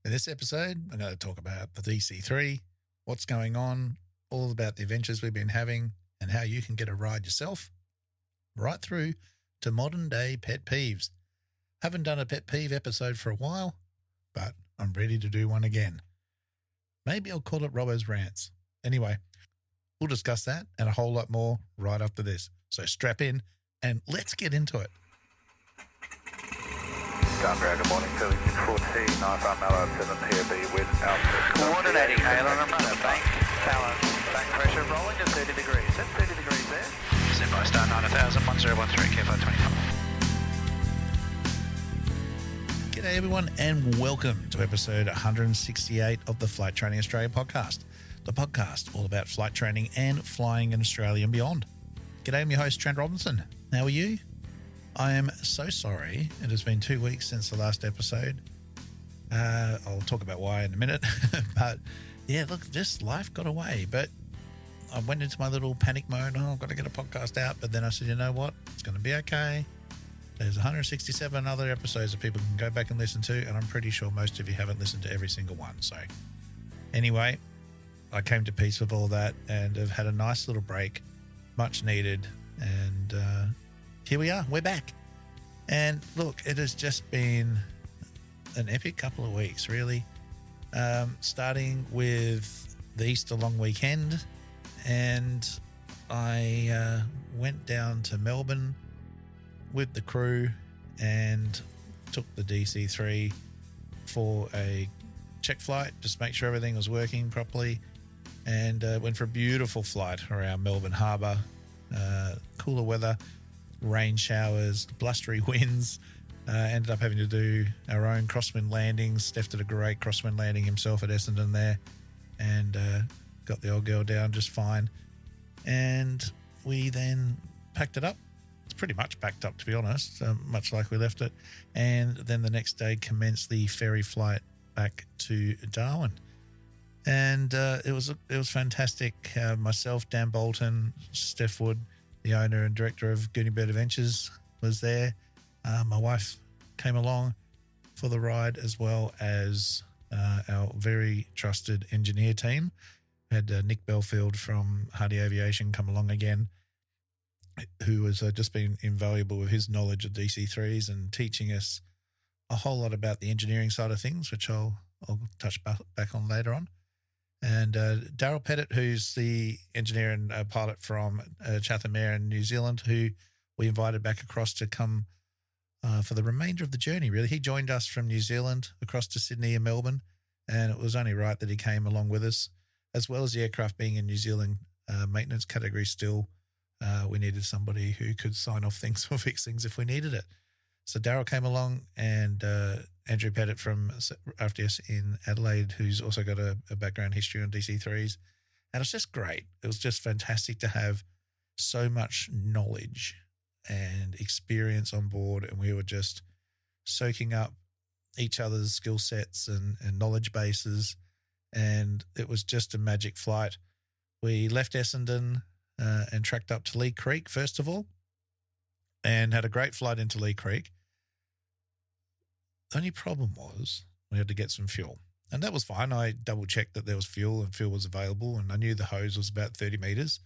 In this episode, I'm going to talk about the DC3, what's going on, all about the adventures we've been having, and how you can get a ride yourself, right through to modern day pet peeves. Haven't done a pet peeve episode for a while, but I'm ready to do one again. Maybe I'll call it Robbo's Rants. Anyway, we'll discuss that and a whole lot more right after this. So strap in and let's get into it. Good morning, Philly 614, 95 Mallow 7 POB with Alpha. Coordinating, hail on a runner, bank, Fallon, bank pressure rolling at 30 degrees. That's 30 degrees there. Sit by star 9000, 1013, KFI 25. G'day everyone and welcome to episode 168 of the Flight Training Australia podcast. The podcast all about flight training and flying in Australia and beyond. G'day, I'm your host Trent Robinson. How are you? I am so sorry. It has been 2 weeks since the last episode. I'll talk about why in a minute. But yeah, look, just life got away. But I went into my little panic mode. Oh, I've got to get a podcast out. But then I said, you know what? It's going to be okay. There's 167 other episodes that people can go back and listen to. And I'm pretty sure most of you haven't listened to every single one. So anyway, I came to peace with all that and have had a nice little break. Much needed. And here we are. We're back. And look, it has just been an epic couple of weeks, really. Starting with the Easter long weekend. And I went down to Melbourne with the crew and took the DC3 for a check flight, just make sure everything was working properly. And went for a beautiful flight around Melbourne Harbour. Cooler weather. Rain showers, blustery winds, ended up having to do our own crosswind landings. Steph did a great crosswind landing himself at Essendon there and got the old girl down just fine. And we then packed it up. It's pretty much packed up, to be honest, much like we left it. And then the next day commenced the ferry flight back to Darwin. And it was fantastic. Myself, Dan Bolton, Steph Wood, the owner and director of Goonie Bird Adventures, was there. My wife came along for the ride, as well as our very trusted engineer team. Had Nick Belfield from Hardy Aviation come along again, who has just been invaluable with his knowledge of DC3s and teaching us a whole lot about the engineering side of things, which I'll touch back on later on. And Daryl Pettit, who's the engineer and pilot from Chatham Air in New Zealand, who we invited back across to come for the remainder of the journey, really. He joined us from New Zealand across to Sydney and Melbourne, and it was only right that he came along with us, as well as the aircraft being in New Zealand maintenance category still. We needed somebody who could sign off things or fix things if we needed it. So Daryl came along, and Andrew Pettit from FTS in Adelaide, who's also got a background history on DC3s. And it's just great. It was just fantastic to have so much knowledge and experience on board. And we were just soaking up each other's skill sets and knowledge bases. And it was just a magic flight. We left Essendon and tracked up to Lee Creek, first of all, and had a great flight into Lee Creek. The only problem was we had to get some fuel, and that was fine. I double-checked that there was fuel and fuel was available, and I knew the hose was about 30 metres.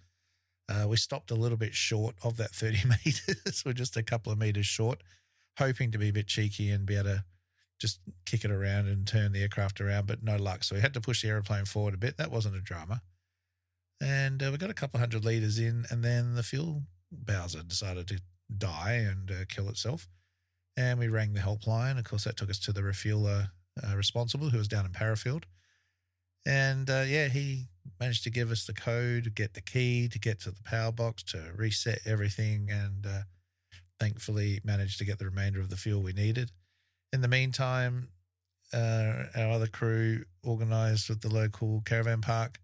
We stopped a little bit short of that 30 metres. We're just a couple of metres short, hoping to be a bit cheeky and be able to just kick it around and turn the aircraft around, but no luck. So we had to push the aeroplane forward a bit. That wasn't a drama. And we got a couple hundred litres in, and then the fuel bowser decided to die and kill itself. And we rang the helpline. Of course, that took us to the refueler responsible, who was down in Parafield. And he managed to give us the code, get the key to get to the power box, to reset everything, and thankfully managed to get the remainder of the fuel we needed. In the meantime, our other crew organised with the local caravan park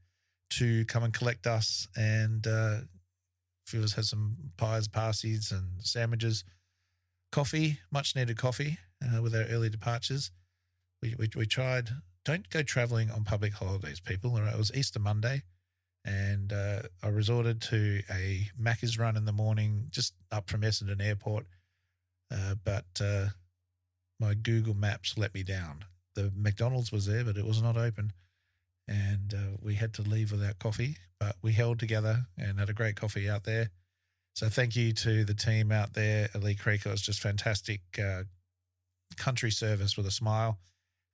to come and collect us, and a few of us had some pies, parsies and sandwiches. Coffee, much needed coffee with our early departures. We tried, don't go travelling on public holidays, people. It was Easter Monday, and I resorted to a Macca's run in the morning just up from Essendon Airport, but my Google Maps let me down. the McDonald's was there, but it was not open. And we had to leave without coffee, but we held together and had a great coffee out there. So thank you to the team out there at Lee Creek. It was just fantastic country service with a smile.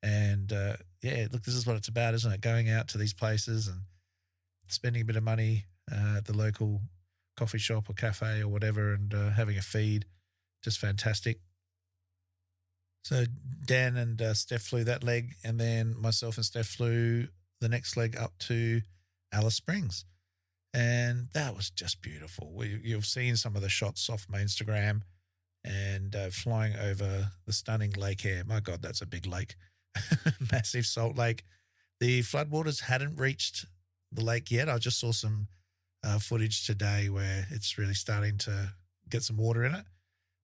And yeah, look, this is what it's about, isn't it? Going out to these places and spending a bit of money at the local coffee shop or cafe or whatever, and having a feed. Just fantastic. So Dan and Steph flew that leg, and then myself and Steph flew the next leg up to Alice Springs. And that was just beautiful. You've seen some of the shots off my Instagram, and flying over the stunning lake here. My God, that's a big lake. Massive salt lake. The floodwaters hadn't reached the lake yet. I just saw some footage today where it's really starting to get some water in it.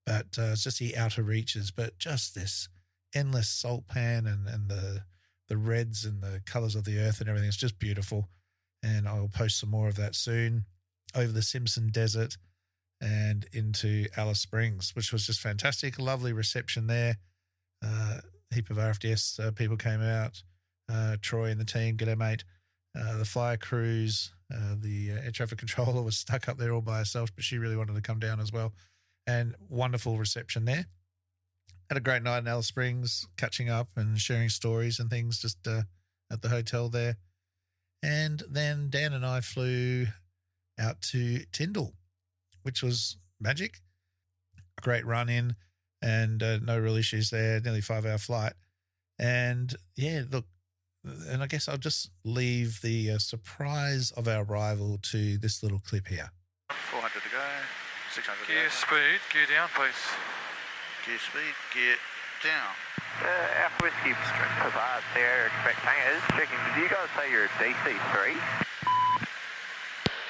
But it's just the outer reaches. But just this endless salt pan and the reds and the colours of the earth and everything. It's just beautiful. And I'll post some more of that soon over the Simpson Desert and into Alice Springs, which was just fantastic. A lovely reception there. Heap of RFDS people came out. Troy and the team, g'day mate. The fire crews, the air traffic controller was stuck up there all by herself, but she really wanted to come down as well. And wonderful reception there. Had a great night in Alice Springs, catching up and sharing stories and things just at the hotel there. And then Dan and I flew out to Tyndall, which was magic. A great run in and no real issues there, nearly 5-hour flight. And yeah, look, and I guess I'll just leave the surprise of our arrival to this little clip here. 400 to go, 600 to Gear go. speed, gear down, please. Gear speed, gear down. Alpha Whiskey Pavard, Sierra Expect Hangers, checking. Did you guys say you're a DC3?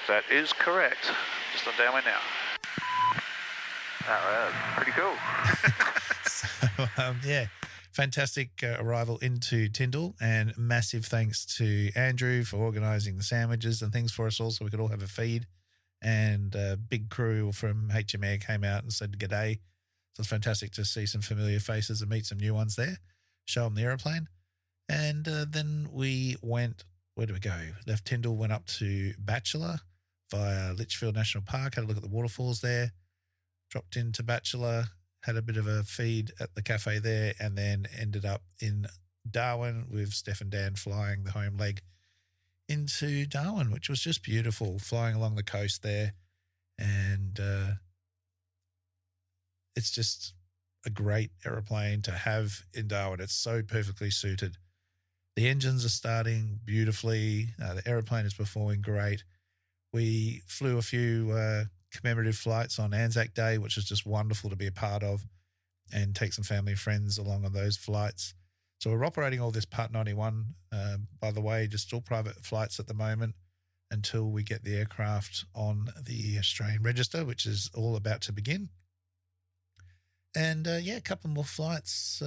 That is correct. Just on downwind now. Oh, that's pretty cool. So, yeah, fantastic arrival into Tyndall, and massive thanks to Andrew for organising the sandwiches and things for us all so we could all have a feed. And a big crew from HM Air came out and said g'day. So it's fantastic to see some familiar faces and meet some new ones there, show them the aeroplane. And then we went, where did we go? Left Tyndall, went up to Bachelor via Litchfield National Park, had a look at the waterfalls there, dropped into Bachelor, had a bit of a feed at the cafe there, and then ended up in Darwin with Steph and Dan flying the home leg into Darwin, which was just beautiful, flying along the coast there. And it's just a great aeroplane to have in Darwin. It's so perfectly suited. The engines are starting beautifully. The aeroplane is performing great. We flew a few commemorative flights on Anzac Day, which was just wonderful to be a part of and take some family and friends along on those flights. So we're operating all this Part 91, by the way, just all private flights at the moment until we get the aircraft on the Australian register, which is all about to begin. And yeah, a couple more flights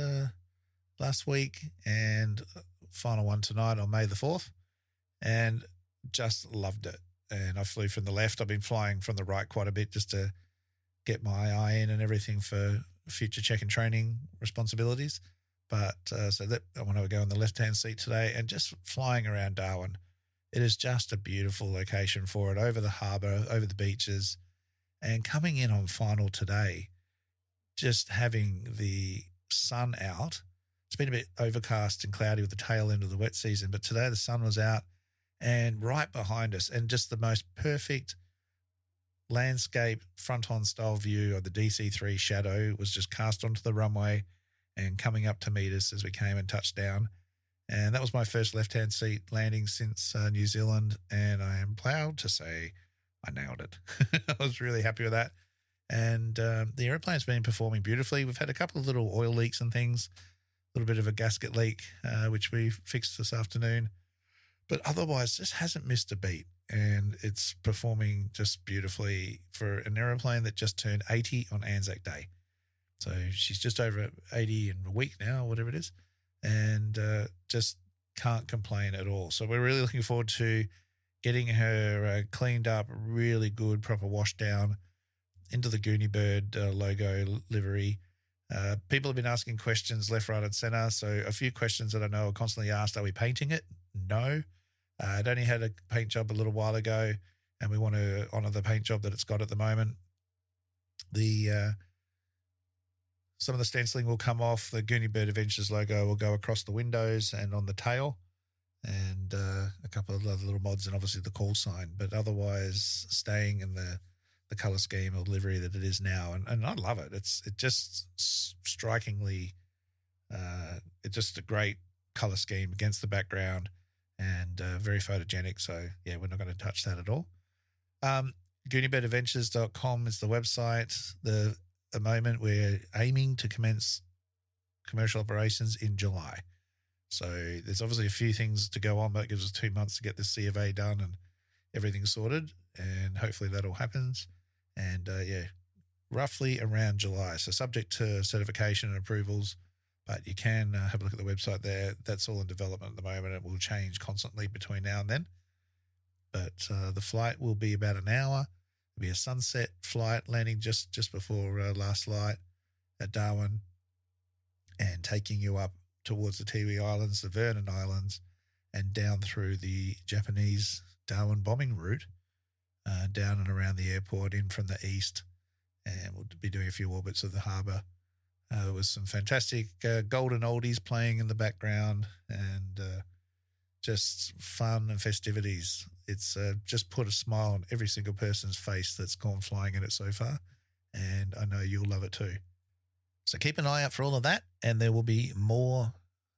last week and final one tonight on May the 4th, and just loved it. And I flew from the left. I've been flying from the right quite a bit just to get my eye in and everything for future check and training responsibilities. But so that I want to go on the left-hand seat today and just flying around Darwin. It is just a beautiful location for it, over the harbour, over the beaches, and coming in on final today, just having the sun out. It's been a bit overcast and cloudy with the tail end of the wet season, but today the sun was out and right behind us, and just the most perfect landscape front-on style view of the DC3 shadow was just cast onto the runway and coming up to meet us as we came and touched down. And that was my first left-hand seat landing since New Zealand, and I am proud to say I nailed it. I was really happy with that. And the airplane's been performing beautifully. We've had a couple of little oil leaks and things, a little bit of a gasket leak, which we fixed this afternoon. But otherwise, just hasn't missed a beat. And it's performing just beautifully for an aeroplane that just turned 80 on Anzac Day. So she's just over 80 in a week now, whatever it is. And just can't complain at all. So we're really looking forward to getting her cleaned up, really good, proper wash down into the Goonie Bird logo livery, People have been asking questions left, right, and center. So a few questions that I know are constantly asked: are we painting it? No. It only had a paint job a little while ago, and we want to honor the paint job that it's got at the moment. Some of the stenciling will come off. The Goonie Bird Adventures logo will go across the windows and on the tail, and a couple of other little mods, and obviously the call sign. But otherwise, staying in the color scheme or livery that it is now, and I love it. It just strikingly, it's just a great color scheme against the background, and very photogenic. So yeah, we're not going to touch that at all. GoonieBirdAdventures.com is the website. The moment we're aiming to commence commercial operations in July. So there's obviously a few things to go on, but it gives us 2 months to get the C of A done and everything sorted, and hopefully that all happens. And yeah, roughly around July. So subject to certification and approvals, but you can have a look at the website there. That's all in development at the moment. It will change constantly between now and then. But the flight will be about an hour. It'll be a sunset flight, landing just before last light at Darwin, and taking you up towards the Tiwi Islands, the Vernon Islands, and down through the Japanese Darwin bombing route, down and around the airport, in from the east, and we'll be doing a few orbits of the harbour. With some fantastic golden oldies playing in the background, and just fun and festivities. It's just put a smile on every single person's face that's gone flying in it so far, and I know you'll love it too. So keep an eye out for all of that, and there will be more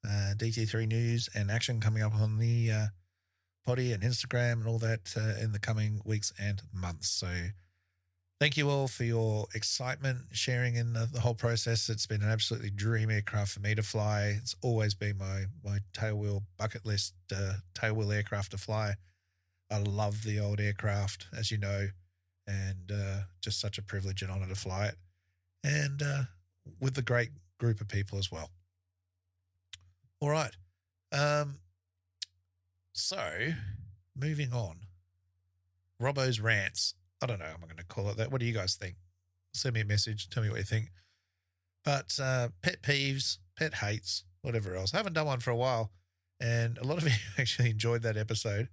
DC3 news and action coming up on the Poddy and Instagram and all that in the coming weeks and months. So thank you all for your excitement, sharing in the whole process. It's been an absolutely dream aircraft for me to fly. It's always been my tailwheel bucket list tailwheel aircraft to fly. I love the old aircraft, as you know, and just such a privilege and honor to fly it, and with a great group of people as well. All right. So moving on, Robbo's Rants. I don't know how I'm going to call it that. What do you guys think? Send me a message. Tell me what you think. But pet peeves, pet hates, whatever else. I haven't done one for a while, and a lot of you actually enjoyed that episode.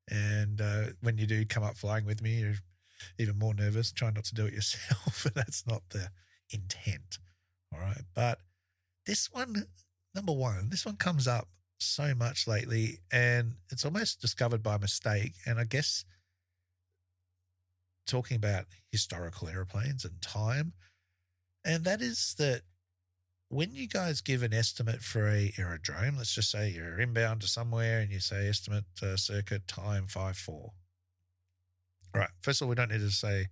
And when you do come up flying with me, you're even more nervous. Try not to do it yourself. That's not the intent. All right. But this one, number one, this one comes up so much lately, and it's almost discovered by mistake. And I guess talking about historical airplanes and time, and that is that when you guys give an estimate for a aerodrome, let's just say you're inbound to somewhere and you say estimate circuit time 5-4. All right. First of all, we don't need to say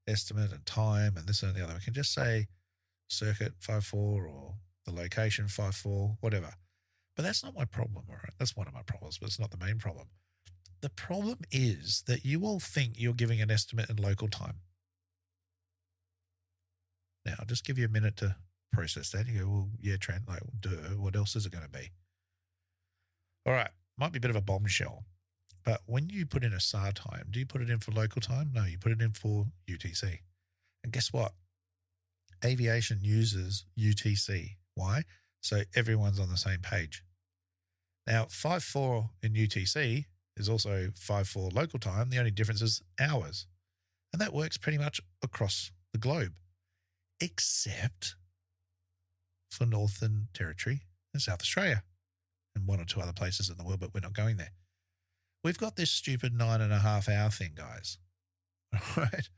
estimate and time and this and the other. We can just say circuit 5-4 or the location 5-4, whatever. But that's not my problem. All right. That's one of my problems, but it's not the main problem. The problem is that you all think you're giving an estimate in local time. Now, I'll just give you a minute to process that. You go, well, yeah, Trent, like, duh, what else is it going to be? All right, might be a bit of a bombshell, but when you put in a SAR time, do you put it in for local time? No, you put it in for UTC. And guess what? Aviation uses UTC. Why? So everyone's on the same page. Now, 5-4 in UTC is also 5-4 local time. The only difference is hours. And that works pretty much across the globe, except for Northern Territory and South Australia and one or two other places in the world, but we're not going there. We've got this stupid 9.5 hour thing, guys. All right.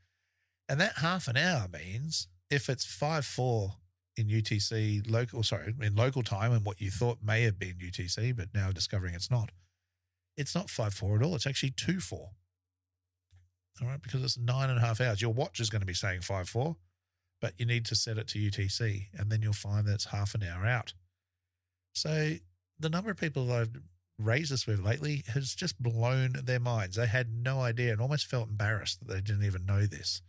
And that half an hour means if it's 5-4 in UTC in local time, and what you thought may have been UTC, but now discovering it's not 5-4 at all. It's actually 2-4. All right. Because it's 9.5 hours. Your watch is going to be saying 5-4. But you need to set it to UTC, and then you'll find that it's half an hour out. So the number of people that I've raised this with lately has just blown their minds. They had no idea and almost felt embarrassed that they didn't even know this.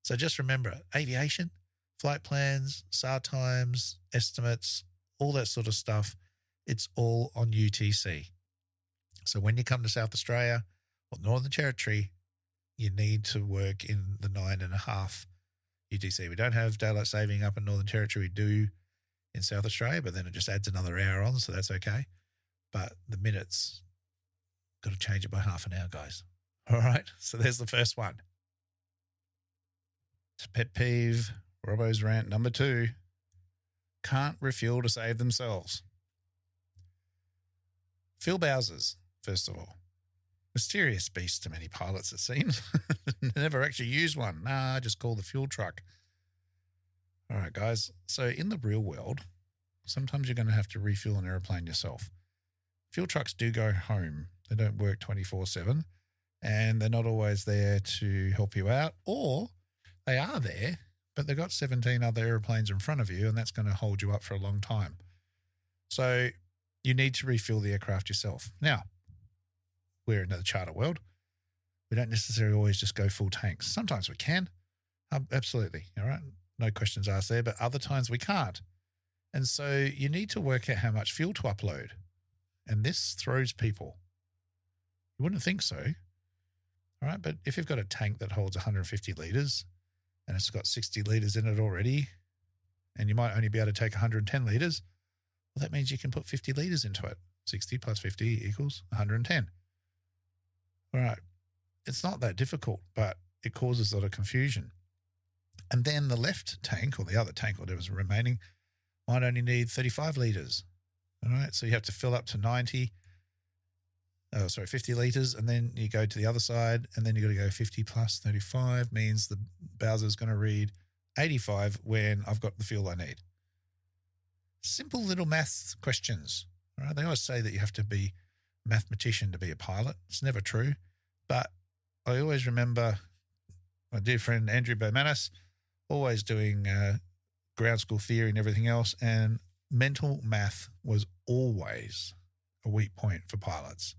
So just remember, aviation, flight plans, SAR times, estimates, all that sort of stuff, it's all on UTC. So when you come to South Australia or Northern Territory, you need to work in the 9.5 UTC. We don't have daylight saving up in Northern Territory. We do in South Australia, but then it just adds another hour on, so that's okay. But the minutes, got to change it by half an hour, guys. All right, so there's the first one. It's a pet peeve, Robbo's rant number 2. Can't refuel to save themselves. Fuel Bowsers, first of all. Mysterious beast to many pilots, it seems. Never actually used one. Nah, just call the fuel truck. All right, guys. So in the real world, sometimes you're going to have to refuel an airplane yourself. Fuel trucks do go home. They don't work 24/7, and they're not always there to help you out, or they are there, but they've got 17 other airplanes in front of you, and that's going to hold you up for a long time. So you need to refuel the aircraft yourself. Now, we're in the charter world. We don't necessarily always just go full tanks. Sometimes we can. Absolutely. All right. No questions asked there, but other times we can't. And so you need to work out how much fuel to upload. And this throws people. You wouldn't think so. All right. But if you've got a tank that holds 150 litres and it's got 60 litres in it already, and you might only be able to take 110 litres, well, that means you can put 50 litres into it. 60 plus 50 equals 110. All right. It's not that difficult, but it causes a lot of confusion. And then the left tank, or the other tank, or whatever's remaining, might only need 35 litres. All right. So you have to fill up to 50 litres, and then you go to the other side, and then you got to go 50 plus 35 means the Bowser's going to read 85 when I've got the fuel I need. Simple little maths questions. All right. They always say that you have to be a mathematician to be a pilot. It's never true. But I always remember my dear friend Andrew Bowmanis always doing ground school theory and everything else, and mental math was always a weak point for pilots.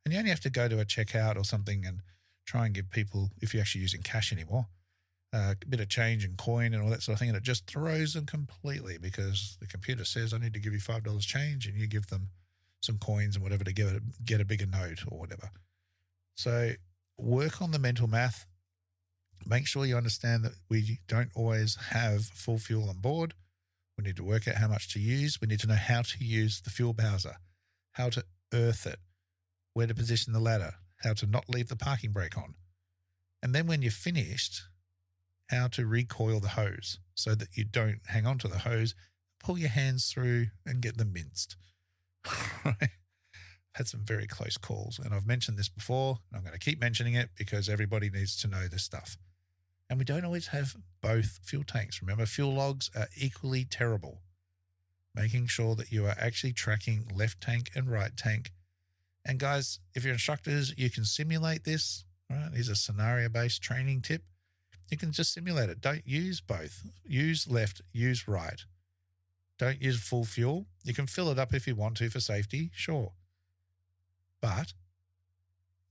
And you only have to go to a checkout or something and try and give people, if you're actually using cash anymore, a bit of change and coin and all that sort of thing, and it just throws them completely because the computer says, I need to give you $5 change, and you give them some coins and whatever to get a bigger note or whatever. So work on the mental math. Make sure you understand that we don't always have full fuel on board. We need to work out how much to use. We need to know how to use the fuel bowser, how to earth it, where to position the ladder, how to not leave the parking brake on. And then when you're finished, how to recoil the hose so that you don't hang on to the hose, pull your hands through and get them minced. Right? Had some very close calls, and I've mentioned this before, and I'm going to keep mentioning it because everybody needs to know this stuff. And we don't always have both fuel tanks. Remember, fuel logs are equally terrible. Making sure that you are actually tracking left tank and right tank. And guys, if you're instructors, you can simulate this. Right? Here's a scenario-based training tip. You can just simulate it. Don't use both. Use left, use right. Don't use full fuel. You can fill it up if you want to for safety, sure. But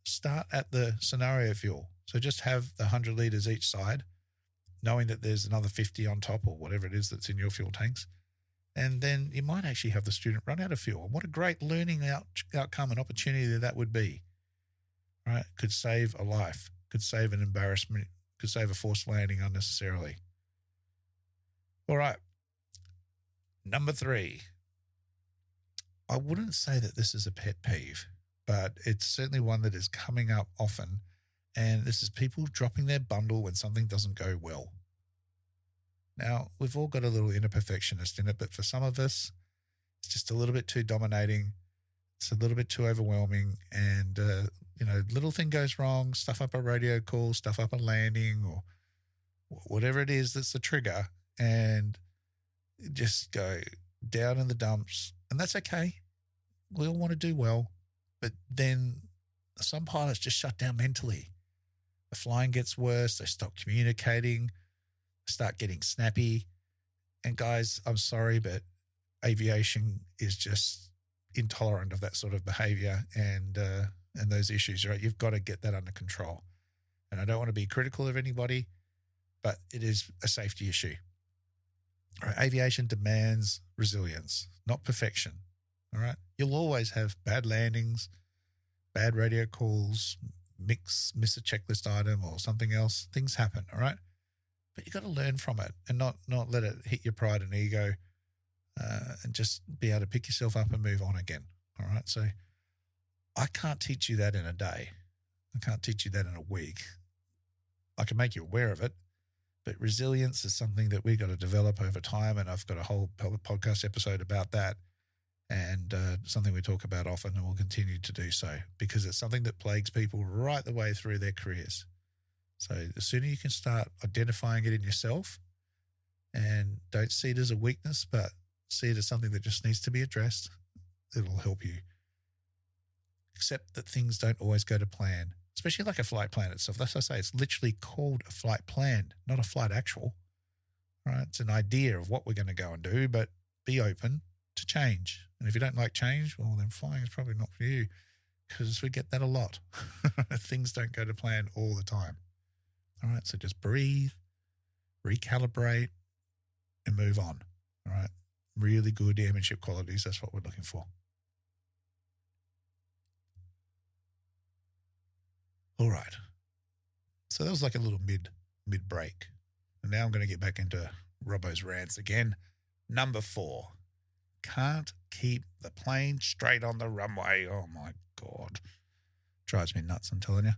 start at the scenario fuel. So just have the 100 litres each side, knowing that there's another 50 on top or whatever it is that's in your fuel tanks. And then you might actually have the student run out of fuel. What a great learning outcome and opportunity that would be. Right? Could save a life, could save an embarrassment, could save a forced landing unnecessarily. All right. Number 3. I wouldn't say that this is a pet peeve, but it's certainly one that is coming up often. And this is people dropping their bundle when something doesn't go well. Now, we've all got a little inner perfectionist in it, but for some of us, it's just a little bit too dominating. It's a little bit too overwhelming. And, little thing goes wrong, stuff up a radio call, stuff up a landing, or whatever it is that's the trigger, and just go down in the dumps. And that's okay. We all want to do well. But then some pilots just shut down mentally. The flying gets worse. They stop communicating, start getting snappy. And guys, I'm sorry, but aviation is just intolerant of that sort of behavior and those issues, right? You've got to get that under control. And I don't want to be critical of anybody, but it is a safety issue. All right, aviation demands resilience, not perfection. All right. You'll always have bad landings, bad radio calls, miss a checklist item or something else. Things happen. All right. But you got to learn from it and not let it hit your pride and ego, and just be able to pick yourself up and move on again. All right. So I can't teach you that in a day. I can't teach you that in a week. I can make you aware of it, but resilience is something that we've got to develop over time. And I've got a whole podcast episode about that, and something we talk about often, and we'll continue to do so because it's something that plagues people right the way through their careers. So the sooner you can start identifying it in yourself and don't see it as a weakness, but see it as something that just needs to be addressed, it'll help you. Accept that things don't always go to plan, especially like a flight plan itself. That's what I say. It's literally called a flight plan, not a flight actual. Right? It's an idea of what we're going to go and do, but be open to change. And if you don't like change, well, then flying is probably not for you, because we get that a lot. Things don't go to plan all the time. All right, so just breathe, recalibrate, and move on. All right, really good airmanship qualities. That's what we're looking for. All right. So that was like a little mid break. And now I'm going to get back into Robbo's rants again. Number 4. Can't keep the plane straight on the runway. Oh my God. Drives me nuts, I'm telling you.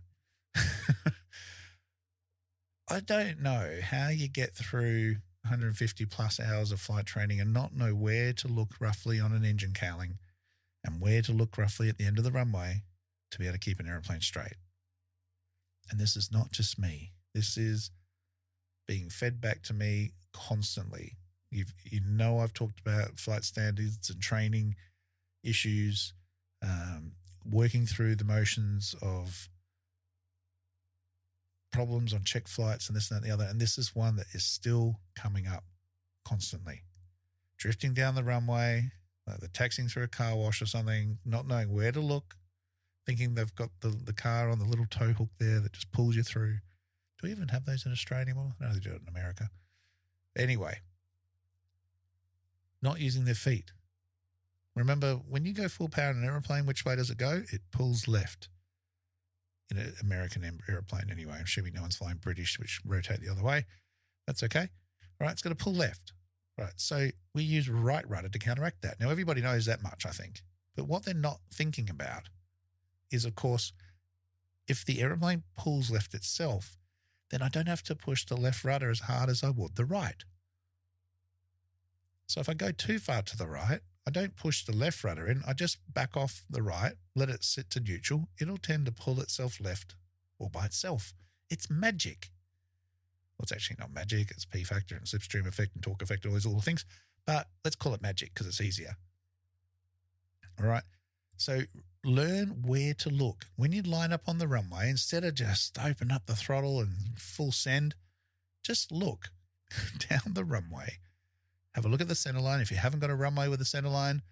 I don't know how you get through 150 plus hours of flight training and not know where to look roughly on an engine cowling and where to look roughly at the end of the runway to be able to keep an airplane straight. And this is not just me. This is being fed back to me constantly. You know I've talked about flight standards and training issues, working through the motions of problems on check flights and this and that and the other. And this is one that is still coming up constantly. Drifting down the runway, like they're taxiing through a car wash or something, not knowing where to look, thinking they've got the car on the little tow hook there that just pulls you through. Do we even have those in Australia anymore? No, they do it in America. Anyway, not using their feet. Remember, when you go full power in an aeroplane, which way does it go? It pulls left. In an American aeroplane anyway. I'm assuming no one's flying British, which rotate the other way. That's okay. All right, it's going to pull left. Right, so we use right rudder to counteract that. Now, everybody knows that much, I think. But what they're not thinking about is, of course, if the aeroplane pulls left itself, then I don't have to push the left rudder as hard as I would the right. So if I go too far to the right, I don't push the left rudder in. I just back off the right, let it sit to neutral. It'll tend to pull itself left all by itself. It's magic. Well, it's actually not magic. It's P factor and slipstream effect and torque effect, all these little things. But let's call it magic because it's easier. All right. So learn where to look. When you line up on the runway, instead of just open up the throttle and full send, just look down the runway. Have a look at the center line. If you haven't got a runway with a center line,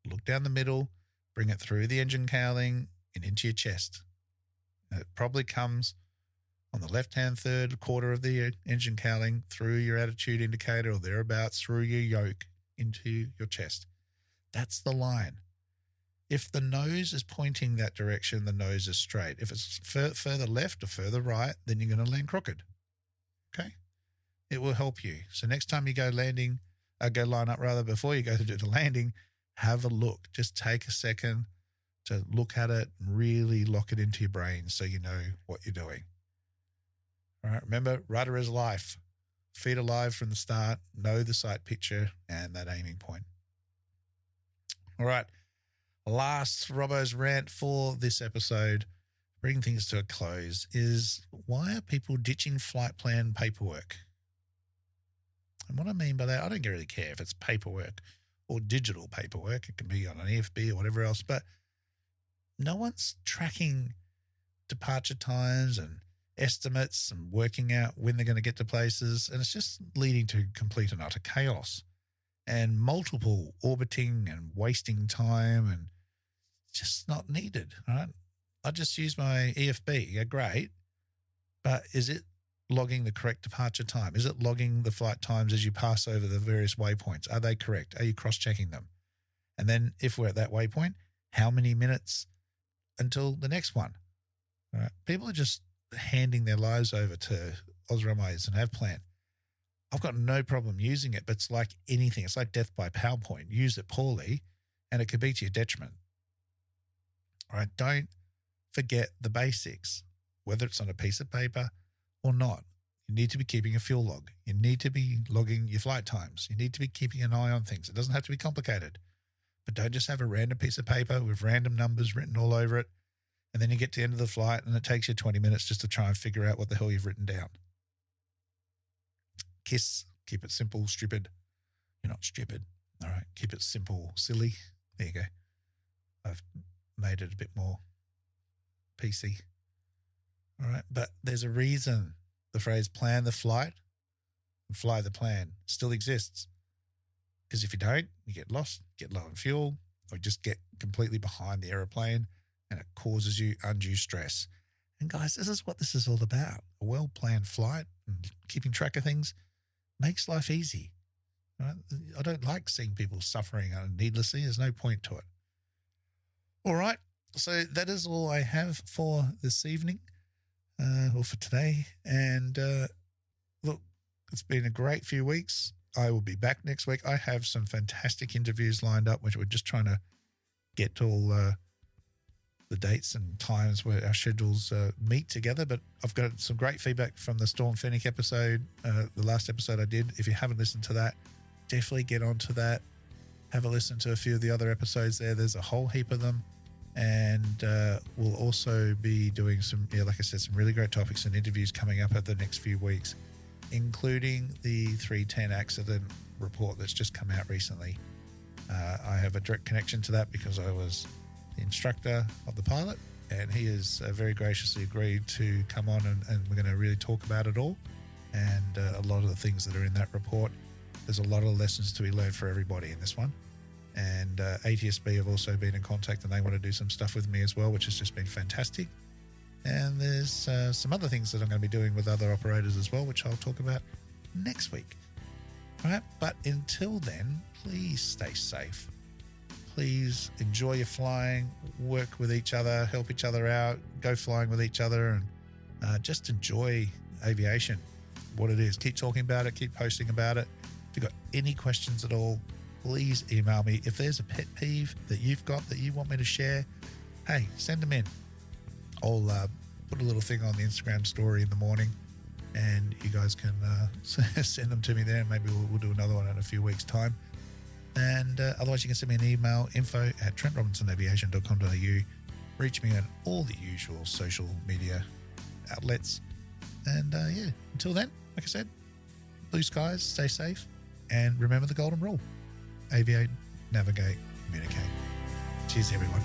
look down the middle, bring it through the engine cowling and into your chest. And it probably comes on the left-hand third quarter of the engine cowling through your attitude indicator or thereabouts through your yoke into your chest. That's the line. If the nose is pointing that direction, the nose is straight. If it's further left or further right, then you're going to land crooked. Okay? It will help you. So next time you go line up rather, before you go to do the landing, have a look. Just take a second to look at it and really lock it into your brain so you know what you're doing. All right, remember, rudder is life. Feet alive from the start, know the sight picture and that aiming point. All right, last Robbo's rant for this episode, bring things to a close, is why are people ditching flight plan paperwork? And what I mean by that, I don't really care if it's paperwork or digital paperwork. It can be on an EFB or whatever else, but no one's tracking departure times and estimates and working out when they're going to get to places. And it's just leading to complete and utter chaos and multiple orbiting and wasting time, and just not needed. Right? I just use my EFB. Yeah, great. But is it logging the correct departure time? Is it logging the flight times as you pass over the various waypoints? Are they correct? Are you cross-checking them? And then if we're at that waypoint, how many minutes until the next one? All right. People are just handing their lives over to Oz Runways and Avplan. I've got no problem using it, but it's like anything. It's like death by PowerPoint. Use it poorly and it could be to your detriment. All right. Don't forget the basics, whether it's on a piece of paper or not. You need to be keeping a fuel log. You need to be logging your flight times. You need to be keeping an eye on things. It doesn't have to be complicated, but don't just have a random piece of paper with random numbers written all over it. And then you get to the end of the flight and it takes you 20 minutes just to try and figure out what the hell you've written down. KISS, keep it simple, stupid. You're not stupid. All right. Keep it simple, silly. There you go. I've made it a bit more PC. All right. But there's a reason the phrase plan the flight and fly the plan still exists. Because if you don't, you get lost, get low in fuel, or just get completely behind the aeroplane and it causes you undue stress. And guys, this is what this is all about. A well-planned flight and keeping track of things makes life easy. Right? I don't like seeing people suffering needlessly. There's no point to it. All right. So that is all I have for this evening or for today. And look, it's been a great few weeks. I will be back next week. I have some fantastic interviews lined up, which we're just trying to get all the dates and times where our schedules meet together. But I've got some great feedback from the Storm Fennec episode, the last episode I did. If you haven't listened to that, definitely get onto that. Have a listen to a few of the other episodes there. There's a whole heap of them. And we'll also be doing some, like I said, some really great topics and interviews coming up over the next few weeks, including the 310 accident report that's just come out recently. I have a direct connection to that because I was the instructor of the pilot, and he has very graciously agreed to come on and we're going to really talk about it all and a lot of the things that are in that report. There's a lot of lessons to be learned for everybody in this one. And ATSB have also been in contact and they want to do some stuff with me as well, which has just been fantastic. And there's some other things that I'm going to be doing with other operators as well, which I'll talk about next week. All right. But until then, please stay safe. Please enjoy your flying, work with each other, help each other out, go flying with each other, and just enjoy aviation, what it is. Keep talking about it, keep posting about it. If you've got any questions at all, please email me. If there's a pet peeve that you've got that you want me to share, hey, send them in. I'll put a little thing on the Instagram story in the morning and you guys can send them to me there. Maybe we'll do another one in a few weeks' time. And otherwise, you can send me an email, info@trentrobinsonaviation.com.au. Reach me on all the usual social media outlets. And until then, like I said, blue skies, stay safe, and remember the golden rule. Aviate, navigate, communicate. Cheers, everyone.